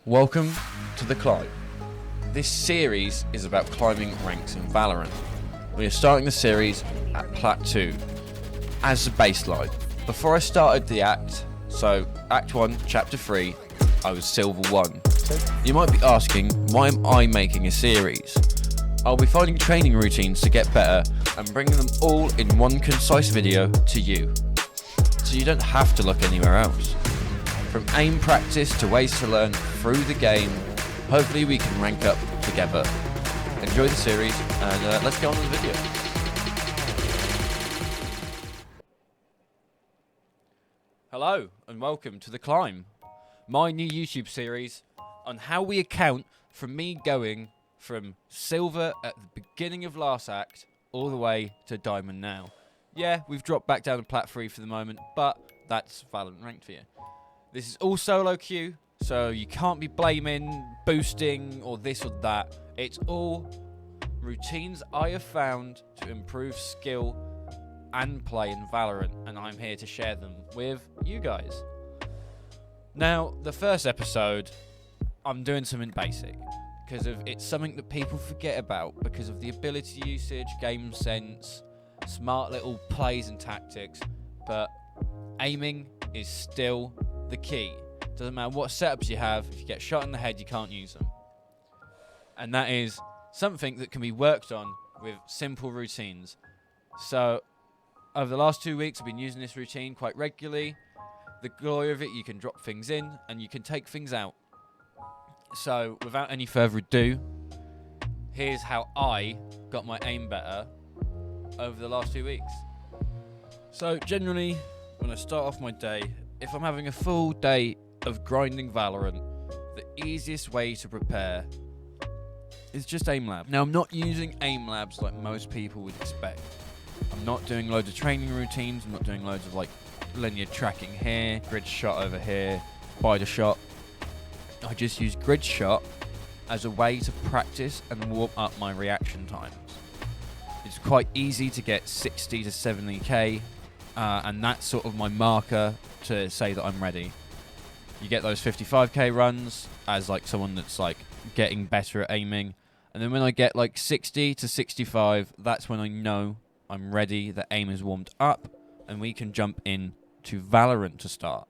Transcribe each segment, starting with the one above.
Welcome to The Climb. This series is about climbing ranks in Valorant. We are starting the series at Plat 2 as a baseline. Before I started the act, so Act 1, Chapter 3, I was Silver 1. You might be asking, why am I making a series? I'll be finding training routines to get better and bringing them all in one concise video to you, so you don't have to look anywhere else. From aim practice to ways to learn through the game, hopefully we can rank up together. Enjoy the series and let's get on with the video. Hello and welcome to The Climb, my new YouTube series on how we account for me going from silver at the beginning of last act all the way to diamond now. Yeah, we've dropped back down to Plat 3 for the moment, but that's Valorant ranked for you. This is all solo queue, so you can't be blaming boosting or this or that. It's all routines I have found to improve skill and play in Valorant, and I'm here to share them with you guys. Now, the first episode, I'm doing something basic because it's something that people forget about because of the ability usage, game sense, smart little plays and tactics, but aiming is still the key. Doesn't matter what setups you have, if you get shot in the head, you can't use them. And that is something that can be worked on with simple routines. So, over the last 2 weeks, I've been using this routine quite regularly. The glory of it, you can drop things in and you can take things out. So, without any further ado, here's how I got my aim better over the last 2 weeks. So, generally, when I start off my day, if I'm having a full day of grinding Valorant, the easiest way to prepare is just aim lab. Now, I'm not using aim labs like most people would expect. I'm not doing loads of training routines. I'm not doing loads of like linear tracking here, grid shot over here, spider shot. I just use grid shot as a way to practice and warm up my reaction times. It's quite easy to get 60 to 70k, and that's sort of my marker to say that I'm ready. You get those 55k runs as like someone that's like getting better at aiming, and then when I get like 60 to 65, that's when I know I'm ready, the aim is warmed up, and we can jump in to Valorant to start.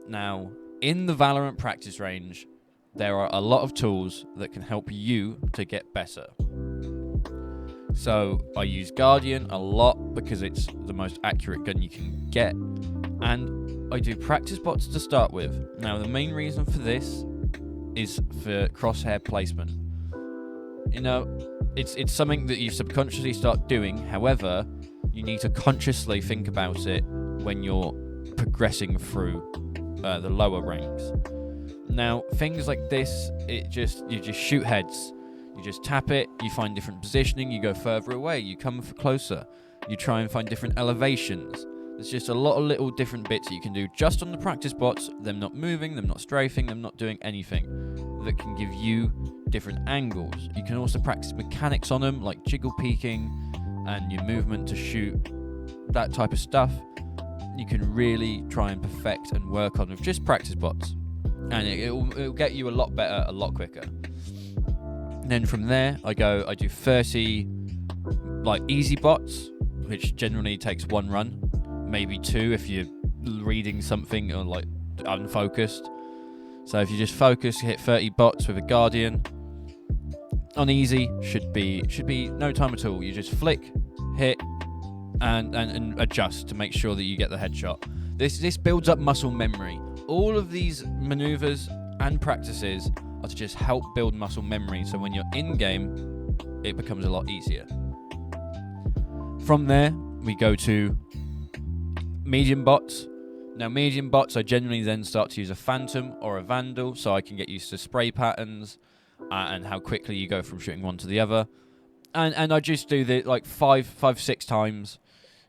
Now, in the Valorant practice range, there are a lot of tools that can help you to get better. So I use Guardian a lot because it's the most accurate gun you can get, and I do practice bots to start with. Now, the main reason for this is for crosshair placement. You know, it's something that you subconsciously start doing. However, you need to consciously think about it when you're progressing through the lower ranks. Now, things like this, you just shoot heads. You just tap it, you find different positioning, you go further away, you come closer, you try and find different elevations. There's just a lot of little different bits that you can do just on the practice bots, them not moving, them not strafing, them not doing anything, that can give you different angles. You can also practice mechanics on them, like jiggle peeking and your movement to shoot, that type of stuff. You can really try and perfect and work on with just practice bots, and it'll get you a lot better, a lot quicker. And then from there, I do 30 like easy bots, which generally takes one run, maybe two if you're reading something or like unfocused. So if you just focus, hit 30 bots with a Guardian on easy, should be no time at all. You just flick, hit, and adjust to make sure that you get the headshot. This builds up muscle memory. All of these maneuvers and practices are to just help build muscle memory, so when you're in game, it becomes a lot easier. From there, we go to medium bots. Now, medium bots, I generally then start to use a Phantom or a Vandal, so I can get used to spray patterns and how quickly you go from shooting one to the other. And I just do the like 5-6 times,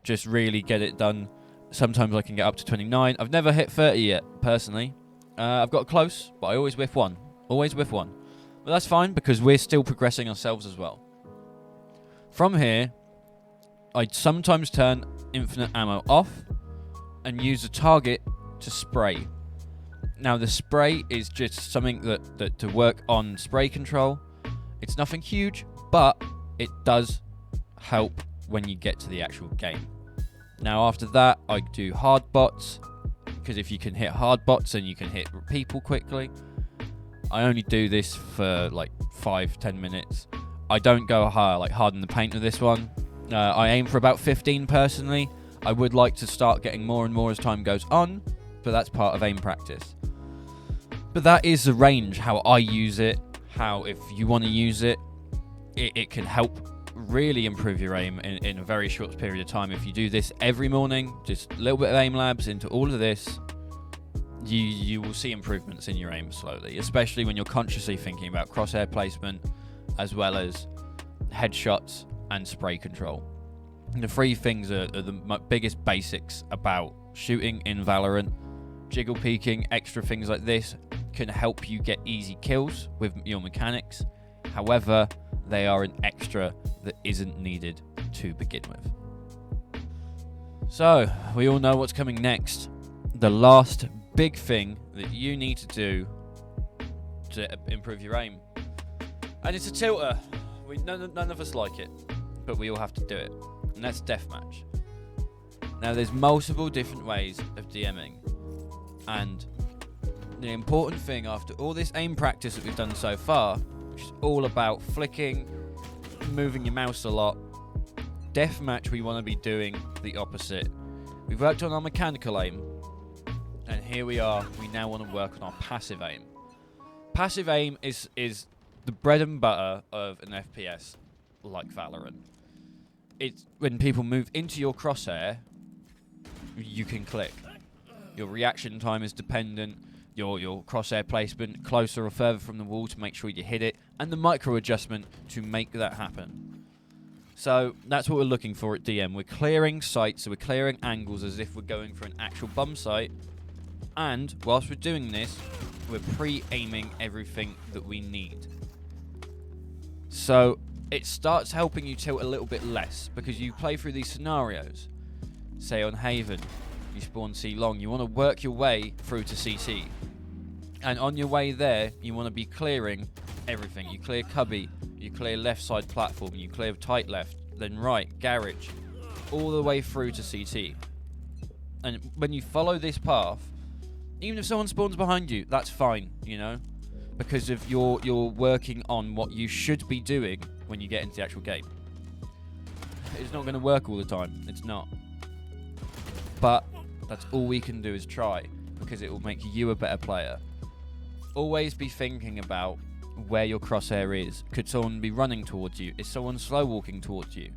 just really get it done. Sometimes I can get up to 29. I've never hit 30 yet, personally. I've got close, but I always whiff one. Always whiff one. But that's fine because we're still progressing ourselves as well. From here, I sometimes turn infinite ammo off and use a target to spray. Now the spray is just something that to work on spray control. It's nothing huge, but it does help when you get to the actual game. Now after that, I do hard bots, because if you can hit hard bots, then you can hit people quickly. I only do this for like 5-10 minutes. I don't go hard in the paint with this one. I aim for about 15 personally. I would like to start getting more and more as time goes on, but that's part of aim practice. But that is the range, how I use it, how if you want to use it, it can help really improve your aim in a very short period of time. If you do this every morning, just a little bit of aim labs into all of this, you will see improvements in your aim slowly, especially when you're consciously thinking about crosshair placement as well as headshots and spray control. And the three things are the biggest basics about shooting in Valorant. Jiggle peeking, extra things like this can help you get easy kills with your mechanics. However, they are an extra that isn't needed to begin with. So, we all know what's coming next. The last big thing that you need to do to improve your aim. And it's a tilter. None of us like it, but we all have to do it. And that's deathmatch. Now, there's multiple different ways of DMing. And the important thing after all this aim practice that we've done so far, which is all about flicking, moving your mouse a lot, deathmatch we want to be doing the opposite. We've worked on our mechanical aim, and here we are, we now want to work on our passive aim. Passive aim is the bread and butter of an FPS like Valorant. It's when people move into your crosshair, you can click. Your reaction time is dependent, your crosshair placement closer or further from the wall to make sure you hit it, and the micro adjustment to make that happen. So that's what we're looking for at DM. We're clearing sights, so we're clearing angles as if we're going for an actual bomb site, and whilst we're doing this, we're pre-aiming everything that we need. So it starts helping you tilt a little bit less, because you play through these scenarios. Say on Haven, you spawn C long, you want to work your way through to CT. And on your way there, you want to be clearing everything. You clear cubby, you clear left side platform, you clear tight left, then right, garage, all the way through to CT. And when you follow this path, even if someone spawns behind you, that's fine, you know? Because if you're working on what you should be doing when you get into the actual game. It's not going to work all the time. It's not. But that's all we can do is try, because it will make you a better player. Always be thinking about where your crosshair is. Could someone be running towards you? Is someone slow walking towards you?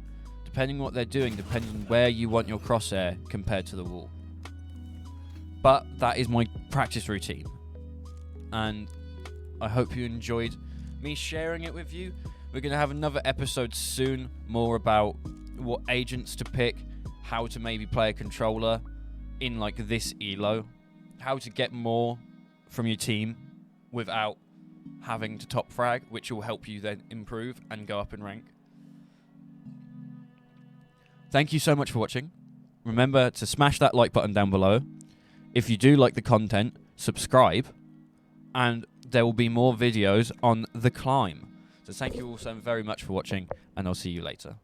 Depending on what they're doing, depending on where you want your crosshair compared to the wall. But that is my practice routine. And I hope you enjoyed me sharing it with you. We're going to have another episode soon, more about what agents to pick, how to maybe play a controller in like this elo, how to get more from your team without having to top frag, which will help you then improve and go up in rank. Thank you so much for watching. Remember to smash that like button down below. If you do like the content, subscribe, and there will be more videos on The Climb. So thank you all so very much for watching, and I'll see you later.